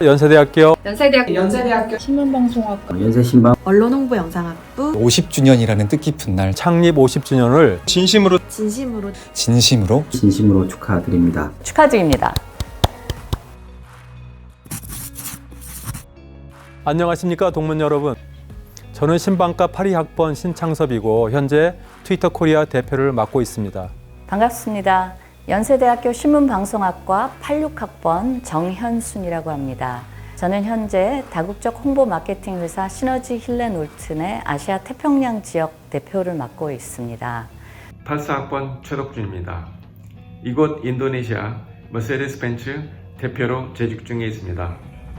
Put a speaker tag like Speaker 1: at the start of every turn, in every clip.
Speaker 1: 연세대학교
Speaker 2: 신문방송학과
Speaker 3: 연세신방
Speaker 4: 언론홍보영상학부
Speaker 5: 50주년이라는 뜻깊은 날
Speaker 6: 창립 50주년을
Speaker 4: 진심으로
Speaker 3: 축하드립니다.
Speaker 2: 축하드립니다.
Speaker 6: 안녕하십니까 동문 여러분. 저는 신방과 82학번 신창섭이고 현재 트위터 코리아 대표를 맡고 있습니다.
Speaker 2: 반갑습니다. 연세대학교 신문방송학과 86학번 정현순이라고 합니다. 저는 현재 다국적 홍보 마케팅 회사 시너지 힐렌올튼의 아시아 태평양 지역 대표를 맡고 있습니다.
Speaker 7: 84학번 최덕준입니다. 이곳 인도네시아 머세데스 벤츠 대표로 재직 중에 있습니다.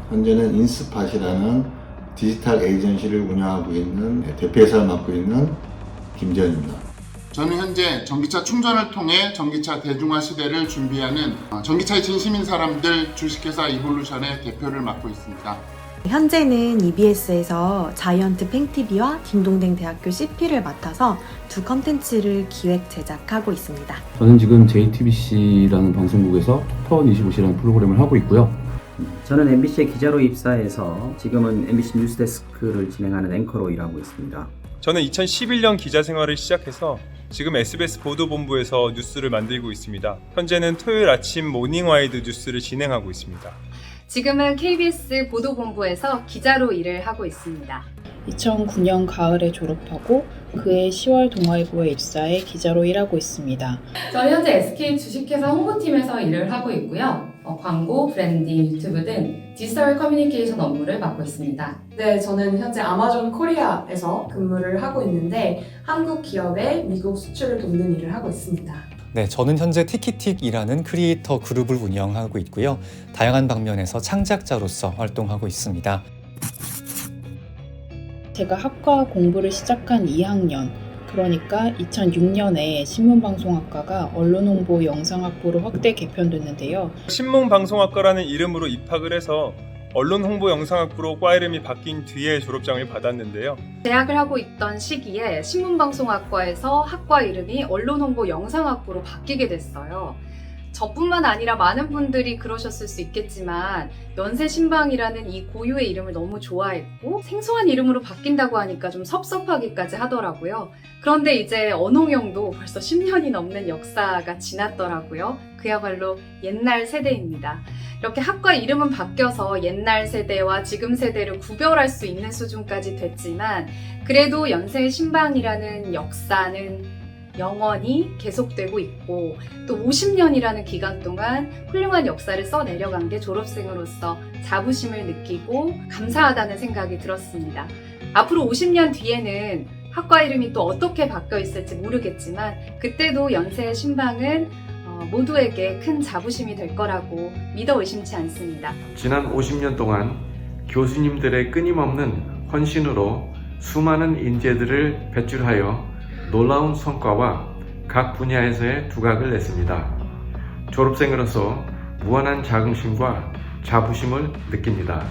Speaker 8: 현재는 인스팟이라는 디지털 에이전시를 운영하고 있는 대표이사를 맡고 있는 김재현입니다.
Speaker 9: 저는 현재 전기차 충전을 통해 전기차 대중화 시대를 준비하는 전기차에 진심인 사람들 주식회사 이볼루션의 대표를 맡고 있습니다.
Speaker 4: 현재는 EBS에서 자이언트 팽TV와 딩동댕 대학교 CP를 맡아서 두 컨텐츠를 기획 제작하고 있습니다.
Speaker 10: 저는 지금 JTBC라는 방송국에서 톱타운 25시라는 프로그램을 하고 있고요.
Speaker 3: 저는 MBC의 기자로 입사해서 지금은 MBC 뉴스데스크를 진행하는 앵커로 일하고 있습니다.
Speaker 11: 저는 2011년 기자 생활을 시작해서 지금 SBS 보도본부에서 뉴스를 만들고 있습니다. 현재는 토요일 아침 모닝와이드 뉴스를 진행하고 있습니다.
Speaker 1: 지금은 KBS 보도본부에서 기자로 일을 하고 있습니다.
Speaker 12: 2009년 가을에 졸업하고 그해 10월 동아일보에 입사해 기자로 일하고 있습니다.
Speaker 1: 저는 현재 SK 주식회사 홍보팀에서 일을 하고 있고요. 광고, 브랜딩, 유튜브 등 디지털 커뮤니케이션 업무를 맡고 있습니다.
Speaker 13: 네, 저는 현재 아마존 코리아에서 근무를 하고 있는데 한국 기업의 미국 수출을 돕는 일을 하고 있습니다.
Speaker 5: 네, 저는 현재 티키틱이라는 크리에이터 그룹을 운영하고 있고요. 다양한 방면에서 창작자로서 활동하고 있습니다.
Speaker 12: 제가 학과 공부를 시작한 2학년, 그러니까 2006년에 신문방송학과가 언론홍보영상학부로 확대 개편됐는데요.
Speaker 11: 신문방송학과라는 이름으로 입학을 해서 언론홍보영상학부로 과 이름이 바뀐 뒤에 졸업장을 받았는데요.
Speaker 1: 대학을 하고 있던 시기에 신문방송학과에서 학과 이름이 언론홍보영상학부로 바뀌게 됐어요. 저뿐만 아니라 많은 분들이 그러셨을 수 있겠지만 연세신방이라는 이 고유의 이름을 너무 좋아했고 생소한 이름으로 바뀐다고 하니까 좀 섭섭하기까지 하더라고요. 그런데 이제 언홍영도 벌써 10년이 넘는 역사가 지났더라고요. 그야말로 옛날 세대입니다. 이렇게 학과 이름은 바뀌어서 옛날 세대와 지금 세대를 구별할 수 있는 수준까지 됐지만 그래도 연세신방이라는 역사는 영원히 계속되고 있고 또 50년이라는 기간 동안 훌륭한 역사를 써내려간 게 졸업생으로서 자부심을 느끼고 감사하다는 생각이 들었습니다. 앞으로 50년 뒤에는 학과 이름이 또 어떻게 바뀌어 있을지 모르겠지만 그때도 연세의 신방은 모두에게 큰 자부심이 될 거라고 믿어 의심치 않습니다.
Speaker 7: 지난 50년 동안 교수님들의 끊임없는 헌신으로 수많은 인재들을 배출하여 놀라운 성과와 각 분야에서의 두각을 냈습니다. 졸업생으로서 무한한 자긍심과 자부심을 느낍니다.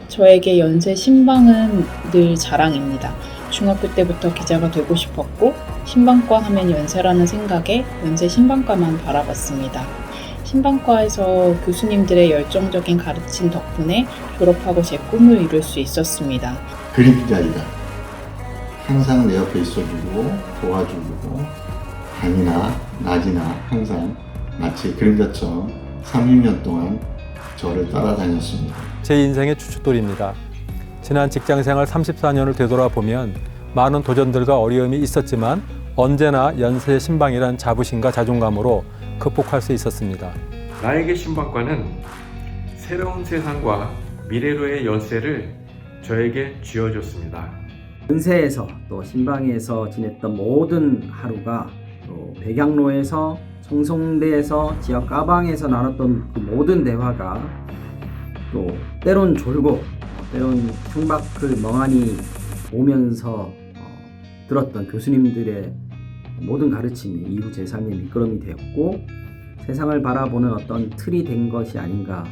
Speaker 12: 저에게 연세 신방은 늘 자랑입니다. 중학교 때부터 기자가 되고 싶었고 신방과 하면 연세라는 생각에 연세 신방과만 바라봤습니다. 신방과에서 교수님들의 열정적인 가르침 덕분에 졸업하고 제 꿈을 이룰 수 있었습니다.
Speaker 8: 그림 기자이다. 항상 내 옆에 있어주고 도와주고 밤이나 낮이나 항상 마치 그림자처럼 30년 동안 저를 따라다녔습니다.
Speaker 6: 제 인생의 추춧돌입니다. 지난 직장생활 34년을 되돌아보면 많은 도전들과 어려움이 있었지만 언제나 연세의 신방이란 자부심과 자존감으로 극복할 수 있었습니다.
Speaker 7: 나에게 신방과는 새로운 세상과 미래로의 열쇠를 저에게 쥐어줬습니다.
Speaker 3: 연세에서 또 신방에서 지냈던 모든 하루가 또 백양로에서 성송대에서 지역 가방에서 나눴던 그 모든 대화가 또 때론 졸고 때론 창밖을 멍하니 보면서 들었던 교수님들의 모든 가르침이 이후 제 삶의 밑거름이 되었고 세상을 바라보는 어떤 틀이 된 것이 아닌가.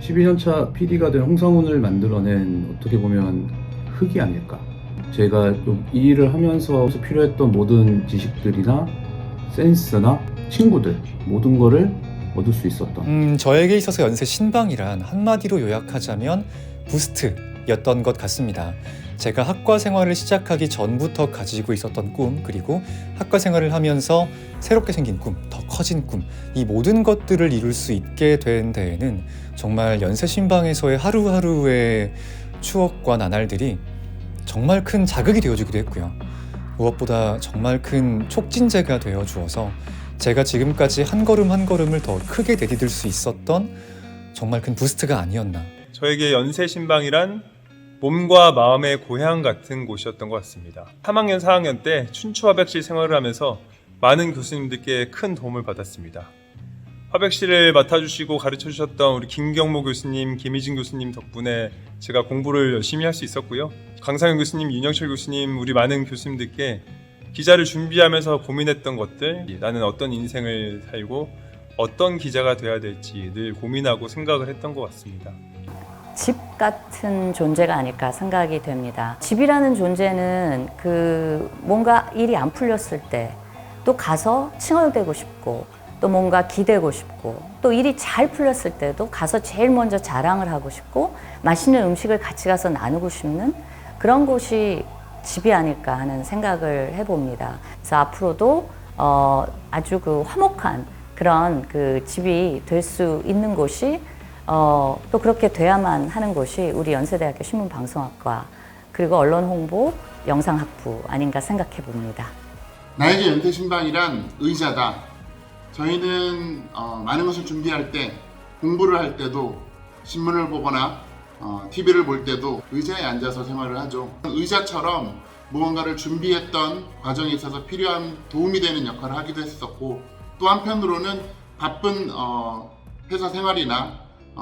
Speaker 10: 12년차 PD가 된 홍상훈을 만들어낸 어떻게 보면 흙이 아닐까. 제가 이 일을 하면서 필요했던 모든 지식들이나 센스나 친구들 모든 거를 얻을 수 있었던?
Speaker 5: 저에게 있어서 연세 신방이란 한마디로 요약하자면 부스트였던 것 같습니다. 제가 학과 생활을 시작하기 전부터 가지고 있었던 꿈, 그리고 학과 생활을 하면서 새롭게 생긴 꿈, 더 커진 꿈, 이 모든 것들을 이룰 수 있게 된 데에는 정말 연세 신방에서의 하루하루의 추억과 나날들이 정말 큰 자극이 되어주기도 했고요. 무엇보다 정말 큰 촉진제가 되어 주어서 제가 지금까지 한 걸음 한 걸음을 더 크게 내디딜 수 있었던 정말 큰 부스트가 아니었나.
Speaker 11: 저에게 연세 신방이란 몸과 마음의 고향 같은 곳이었던 것 같습니다. 3학년, 4학년 때 춘추 화백실 생활을 하면서 많은 교수님들께 큰 도움을 받았습니다. 화백실을 맡아주시고 가르쳐주셨던 우리 김경모 교수님, 김희진 교수님 덕분에 제가 공부를 열심히 할 수 있었고요. 강상현 교수님, 윤영철 교수님, 우리 많은 교수님들께 기자를 준비하면서 고민했던 것들, 나는 어떤 인생을 살고 어떤 기자가 돼야 될지 늘 고민하고 생각을 했던 것 같습니다.
Speaker 2: 집 같은 존재가 아닐까 생각이 됩니다. 집이라는 존재는 뭔가 일이 안 풀렸을 때 또 가서 칭얼대고 싶고, 또 뭔가 기대고 싶고, 또 일이 잘 풀렸을 때도 가서 제일 먼저 자랑을 하고 싶고, 맛있는 음식을 같이 가서 나누고 싶는 그런 곳이 집이 아닐까 하는 생각을 해봅니다. 그래서 앞으로도 아주 화목한 그런 집이 될 수 있는 곳이 또 그렇게 돼야만 하는 곳이 우리 연세대학교 신문방송학과 그리고 언론홍보 영상학부 아닌가 생각해 봅니다.
Speaker 9: 나에게 연세 신방이란 의자다. 저희는 많은 것을 준비할 때, 공부를 할 때도, 신문을 보거나 TV를 볼 때도 의자에 앉아서 생활을 하죠. 의자처럼 무언가를 준비했던 과정에 있어서 필요한 도움이 되는 역할을 하기도 했었고, 또 한편으로는 바쁜 회사 생활이나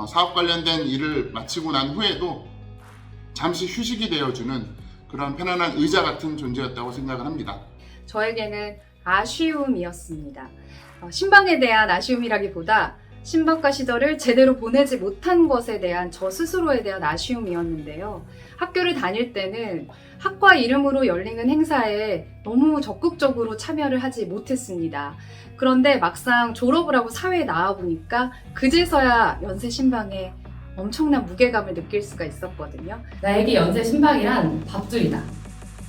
Speaker 9: 사업 관련된 일을 마치고 난 후에도 잠시 휴식이 되어주는 그런 편안한 의자 같은 존재였다고 생각을 합니다.
Speaker 1: 저에게는 아쉬움이었습니다. 신방에 대한 아쉬움이라기보다 신방과 시절을 제대로 보내지 못한 것에 대한 저 스스로에 대한 아쉬움이었는데요. 학교를 다닐 때는 학과 이름으로 열리는 행사에 너무 적극적으로 참여를 하지 못했습니다. 그런데 막상 졸업을 하고 사회에 나와보니까 그제서야 연세 신방에 엄청난 무게감을 느낄 수가 있었거든요.
Speaker 14: 나에게 연세 신방이란 밥줄이다.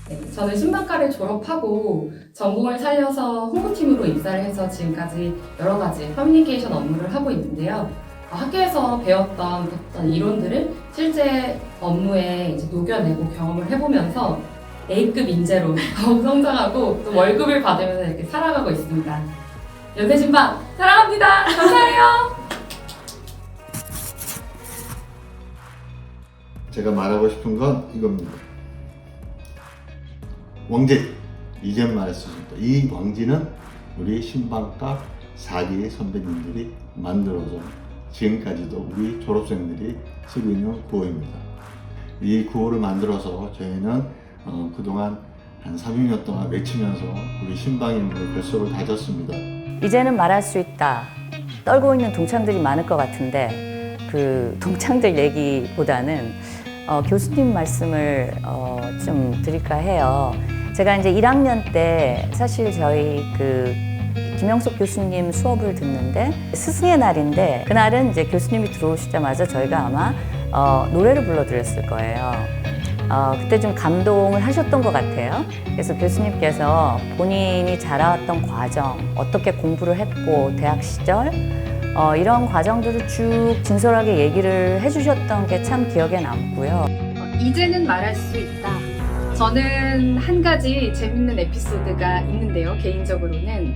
Speaker 14: 네, 저는 신방과를 졸업하고 전공을 살려서 홍보팀으로 입사를 해서 지금까지 여러 가지 커뮤니케이션 업무를 하고 있는데요. 학교에서 배웠던 이론들을 실제 업무에 이제 녹여내고 경험을 해보면서 A급 인재로 더욱 성장하고 또 월급을 받으면서 이렇게 살아가고 있습니다. 연세 신방 사랑합니다. 감사해요.
Speaker 8: 제가 말하고 싶은 건 이겁니다. 왕지, 이전 말했습니다. 이 왕지는 우리 신방과 4기 선배님들이 만들어서 지금까지도 우리 졸업생들이 쓰고 있는 구호입니다. 이 구호를 만들어서 저희는 그동안 한 30년 동안 외치면서 우리 신방인들 뱃속을 다졌습니다.
Speaker 2: 이제는 말할 수 있다. 떨고 있는 동창들이 많을 것 같은데 그 동창들 얘기보다는 교수님 말씀을 좀 드릴까 해요. 제가 이제 1학년 때 사실 저희 김영석 교수님 수업을 듣는데 스승의 날인데 그날은 이제 교수님이 들어오시자마자 저희가 아마 노래를 불러드렸을 거예요. 그때 좀 감동을 하셨던 것 같아요. 그래서 교수님께서 본인이 자라왔던 과정, 어떻게 공부를 했고 대학 시절 이런 과정들을 쭉 진솔하게 얘기를 해주셨던 게 참 기억에 남고요.
Speaker 1: 이제는 말할 수 있다. 저는 한 가지 재밌는 에피소드가 있는데요. 개인적으로는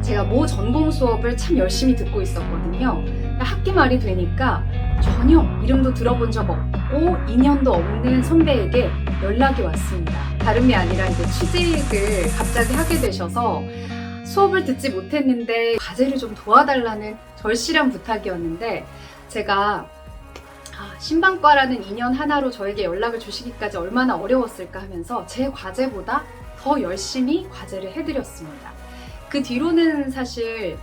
Speaker 1: 제가 모 전공 수업을 참 열심히 듣고 있었거든요. 학기 말이 되니까 전혀 이름도 들어본 적 없고 인연도 없는 선배에게 연락이 왔습니다. 다름이 아니라 이제 취직을 갑자기 하게 되셔서 수업을 듣지 못했는데 과제를 좀 도와달라는 절실한 부탁이었는데 제가 신방과라는 인연 하나로 저에게 연락을 주시기까지 얼마나 어려웠을까 하면서 제 과제보다 더 열심히 과제를 해드렸습니다. 그 뒤로는 사실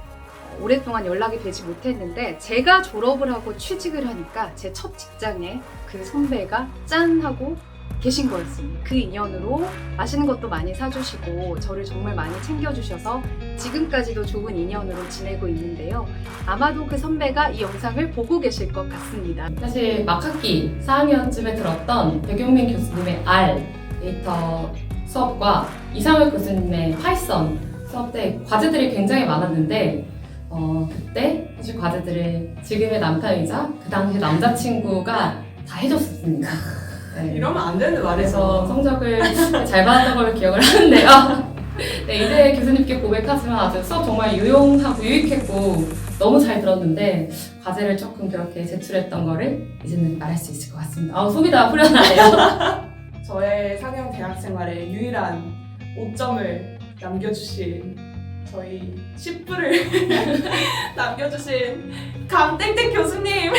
Speaker 1: 오랫동안 연락이 되지 못했는데 제가 졸업을 하고 취직을 하니까 제 첫 직장에 그 선배가 짠 하고 계신 거였습니다. 그 인연으로 맛있는 것도 많이 사주시고 저를 정말 많이 챙겨주셔서 지금까지도 좋은 인연으로 지내고 있는데요. 아마도 그 선배가 이 영상을 보고 계실 것 같습니다.
Speaker 14: 사실 막학기 4학년쯤에 들었던 백용민 교수님의 R 데이터 수업과 이상혁 교수님의 파이썬 수업 때 과제들이 굉장히 많았는데 그때 사실 과제들을 지금의 남편이자 그 당시 남자친구가 다 해줬습니다. 네.
Speaker 13: 이러면 안 되는
Speaker 14: 말에서 성적을 잘 받았던 걸 기억을 하는데요. 네, 이제 교수님께 고백하지만 아주 수업 정말 유용하고 유익했고 너무 잘 들었는데 과제를 조금 그렇게 제출했던 거를 이제는 말할 수 있을 것 같습니다. 속이 다 후련하네요.
Speaker 13: 저의 상영 대학 생활에 유일한 5점을 남겨주신 저희 10부를 남겨주신 강땡땡 교수님.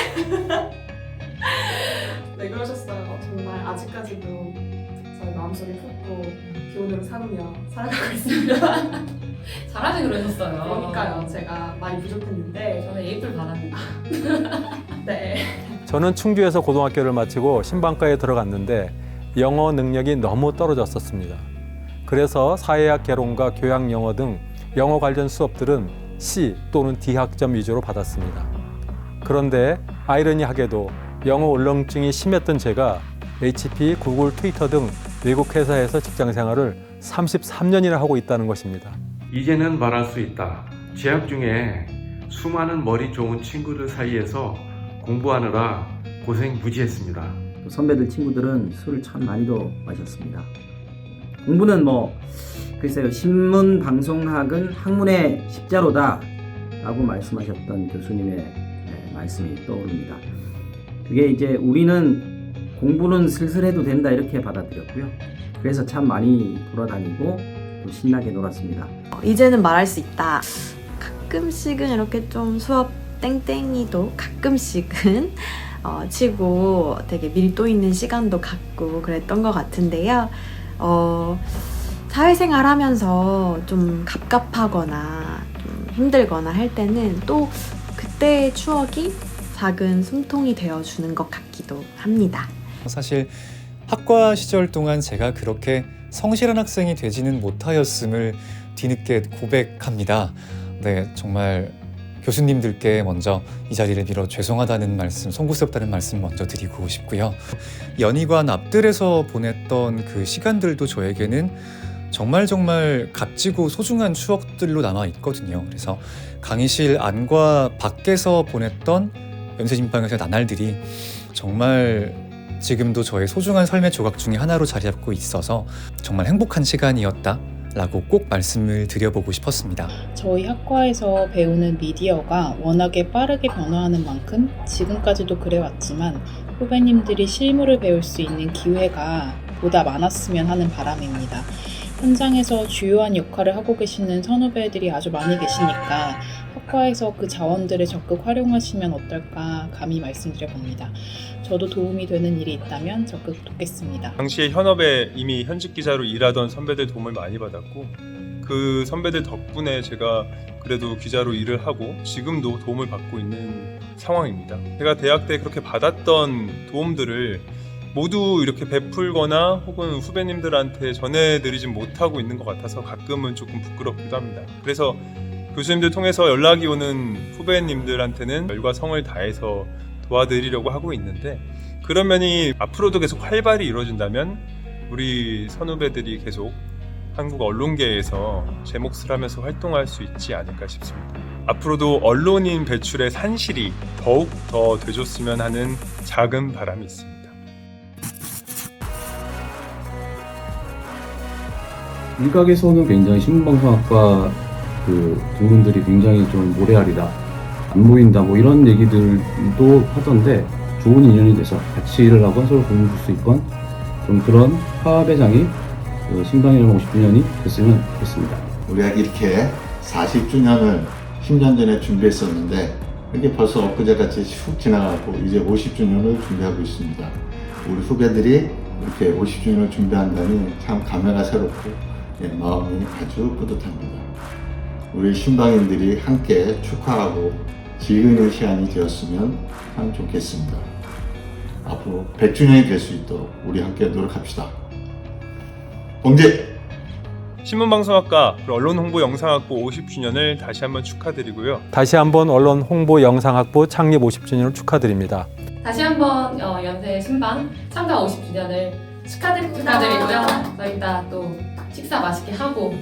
Speaker 13: 네, 그러셨어요. 정말 아직까지도 저희 마음속에 푹고 기원으로 삼으며 살아가고 있습니다.
Speaker 14: 잘하지 그러셨어요.
Speaker 13: 그러니까요. 제가 많이 부족했는데
Speaker 14: 저는 A플 받았는데.
Speaker 13: 네.
Speaker 6: 저는 충주에서 고등학교를 마치고 신방과에 들어갔는데 영어 능력이 너무 떨어졌었습니다. 그래서 사회학 개론과 교양 영어 등 영어 관련 수업들은 C 또는 D 학점 위주로 받았습니다. 그런데 아이러니하게도 영어 울렁증이 심했던 제가 HP, 구글, 트위터 등 외국 회사에서 직장 생활을 33년이나 하고 있다는 것입니다.
Speaker 7: 이제는 말할 수 있다. 재학 중에 수많은 머리 좋은 친구들 사이에서 공부하느라 고생 무지했습니다.
Speaker 3: 또 선배들 친구들은 술을 참 많이도 마셨습니다. 공부는 글쎄요, 신문 방송학은 학문의 십자로다 라고 말씀하셨던 교수님의 말씀이 떠오릅니다. 그게 이제 우리는 공부는 슬슬 해도 된다 이렇게 받아들였고요. 그래서 참 많이 돌아다니고 또 신나게 놀았습니다.
Speaker 4: 이제는 말할 수 있다. 가끔씩은 이렇게 좀 수업 땡땡이도 가끔씩은 치고 되게 밀도 있는 시간도 갖고 그랬던 것 같은데요. 사회생활 하면서 좀 갑갑하거나 좀 힘들거나 할 때는 또 그때의 추억이 작은 숨통이 되어주는 것 같기도 합니다.
Speaker 5: 사실 학과 시절 동안 제가 그렇게 성실한 학생이 되지는 못하였음을 뒤늦게 고백합니다. 네, 정말 교수님들께 먼저 이 자리를 빌어 죄송하다는 말씀, 송구스럽다는 말씀 먼저 드리고 싶고요. 연희관 앞들에서 보냈던 그 시간들도 저에게는 정말 값지고 소중한 추억들로 남아 있거든요. 그래서 강의실 안과 밖에서 보냈던 연세신방에서의 나날들이 정말 지금도 저의 소중한 삶의 조각 중에 하나로 자리 잡고 있어서 정말 행복한 시간이었다 라고 꼭 말씀을 드려보고 싶었습니다.
Speaker 12: 저희 학과에서 배우는 미디어가 워낙에 빠르게 변화하는 만큼 지금까지도 그래왔지만 후배님들이 실무를 배울 수 있는 기회가 보다 많았으면 하는 바람입니다. 현장에서 주요한 역할을 하고 계시는 선후배들이 아주 많이 계시니까 학과에서 그 자원들을 적극 활용하시면 어떨까 감히 말씀드려봅니다. 저도 도움이 되는 일이 있다면 적극 돕겠습니다.
Speaker 11: 당시에 현업에 이미 현직 기자로 일하던 선배들 도움을 많이 받았고 그 선배들 덕분에 제가 그래도 기자로 일을 하고 지금도 도움을 받고 있는 상황입니다. 제가 대학 때 그렇게 받았던 도움들을 모두 이렇게 베풀거나 혹은 후배님들한테 전해드리진 못하고 있는 것 같아서 가끔은 조금 부끄럽기도 합니다. 그래서 교수님들 통해서 연락이 오는 후배님들한테는 열과 성을 다해서 도와드리려고 하고 있는데 그런 면이 앞으로도 계속 활발히 이루어진다면 우리 선후배들이 계속 한국 언론계에서 제 몫을 하면서 활동할 수 있지 않을까 싶습니다. 앞으로도 언론인 배출의 산실이 더욱 더 되줬으면 하는 작은 바람이 있습니다.
Speaker 10: 일각에서는 굉장히 신문방송학과 그 동문들이 굉장히 좀 모래알이다, 안 모인다 이런 얘기들도 하던데 좋은 인연이 돼서 같이 일을 하고 서로 도움을 줄 수 있건 좀 그런 화합의 장이 신방이라는 50주년이 됐으면 좋겠습니다.
Speaker 8: 우리가 이렇게 40주년을 10년 전에 준비했었는데 이렇게 벌써 엊그제같이 훅 지나가고 이제 50주년을 준비하고 있습니다. 우리 후배들이 이렇게 50주년을 준비한다니 참 감회가 새롭고 마음이 아주 뿌듯합니다. 우리 신방인들이 함께 축하하고 즐기는 시간이 되었으면 참 좋겠습니다. 앞으로 100주년이 될 수 있도록 우리 함께 노력합시다. 봉제!
Speaker 11: 신문방송학과 언론홍보영상학부 50주년을 다시 한번 축하드리고요.
Speaker 6: 다시 한번 언론 홍보 영상학부 창립 50주년을 축하드립니다.
Speaker 14: 다시 한번 연세 신방 참가 50주년을 축하드리고요. 저희 이따 또 식사 맛있게 하고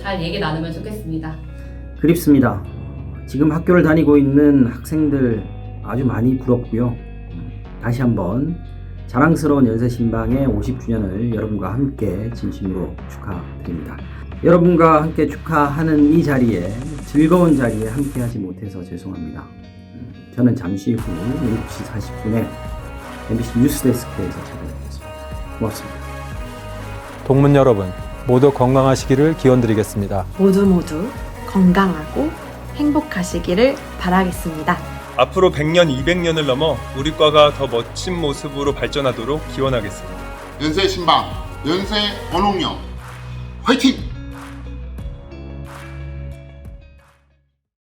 Speaker 14: 잘 얘기 나누면 좋겠습니다.
Speaker 3: 그립습니다. 지금 학교를 다니고 있는 학생들 아주 많이 부럽고요. 다시 한번 자랑스러운 연세신방의 50주년을 여러분과 함께 진심으로 축하드립니다. 여러분과 함께 축하하는 이 자리에, 즐거운 자리에 함께하지 못해서 죄송합니다. 저는 잠시 후 7시 40분에 MBC 뉴스데스크에서 찾아뵙겠습니다. 고맙습니다.
Speaker 6: 동문 여러분, 모두 건강하시기를 기원드리겠습니다.
Speaker 4: 모두 건강하고 행복하시기를 바라겠습니다.
Speaker 11: 앞으로 100년, 200년을 넘어 우리 과가 더 멋진 모습으로 발전하도록 기원하겠습니다.
Speaker 9: 연세 신방, 연세 언홍영, 화이팅!